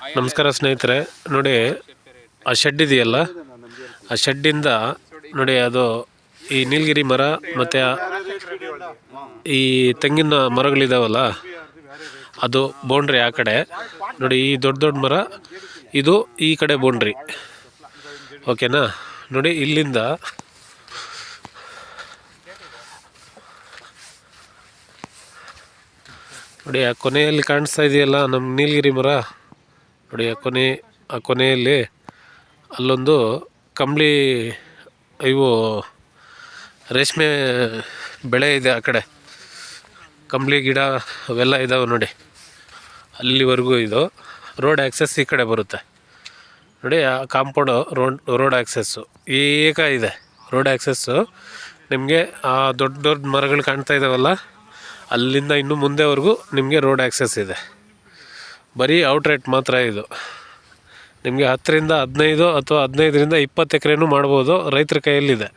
ನಮಸ್ಕಾರ ಸ್ನೇಹಿತರೆ, ನೋಡಿ ಆ ಶೆಡ್ ಇದೆಯಲ್ಲ, ಆ ಶೆಡ್ಡಿಂದ ನೋಡಿ ಅದು ಈ ನೀಲಗಿರಿ ಮರ ಮತ್ತು ಈ ತೆಂಗಿನ ಮರಗಳಿದಾವಲ್ಲ, ಅದು ಬೌಂಡ್ರಿ ಆ ಕಡೆ ನೋಡಿ. ಈ ದೊಡ್ಡ ದೊಡ್ಡ ಮರ ಇದು ಈ ಕಡೆ ಬೌಂಡ್ರಿ, ಓಕೆನಾ. ನೋಡಿ ಇಲ್ಲಿಂದ ನೋಡಿ ಆ ಕೊನೆಯಲ್ಲಿ ಕಾಣಿಸ್ತಾ ಇದೆಯಲ್ಲ ನಮ್ಮ ನೀಲಗಿರಿ ಮರ, ನೋಡಿ ಆ ಕೊನೆಯಲ್ಲಿ ಅಲ್ಲೊಂದು ಕಂಬಳಿ ಇವು ರೇಷ್ಮೆ ಬೆಳೆ ಇದೆ. ಆ ಕಡೆ ಕಂಬಳಿ ಗಿಡ ಅವೆಲ್ಲ ಇದ್ದಾವೆ ನೋಡಿ. ಅಲ್ಲಿವರೆಗೂ ಇದು ರೋಡ್ ಆ್ಯಕ್ಸೆಸ್ ಈ ಕಡೆ ಬರುತ್ತೆ ನೋಡಿ. ಆ ಕಾಂಪೌಂಡು ರೋಡ್ ಆ್ಯಕ್ಸೆಸ್ಸು ಈಗ ಇದೆ. ರೋಡ್ ಆ್ಯಕ್ಸೆಸ್ಸು ನಿಮಗೆ ಆ ದೊಡ್ಡ ದೊಡ್ಡ ಮರಗಳು ಕಾಣ್ತಾ ಇದ್ದಾವಲ್ಲ, ಅಲ್ಲಿಂದ ಇನ್ನೂ ಮುಂದೆವರೆಗೂ ನಿಮಗೆ ರೋಡ್ ಆ್ಯಕ್ಸೆಸ್ ಇದೆ. ಬರೀ ಔಟ್ರೇಟ್ ಮಾತ್ರ ಇದು. ನಿಮಗೆ 10 ರಿಂದ 15 ಅಥವಾ 15 ರಿಂದ 20 ಎಕರೆನೂ ಮಾಡ್ಬೋದು, ರೈತರ ಕೈಯಲ್ಲಿದೆ.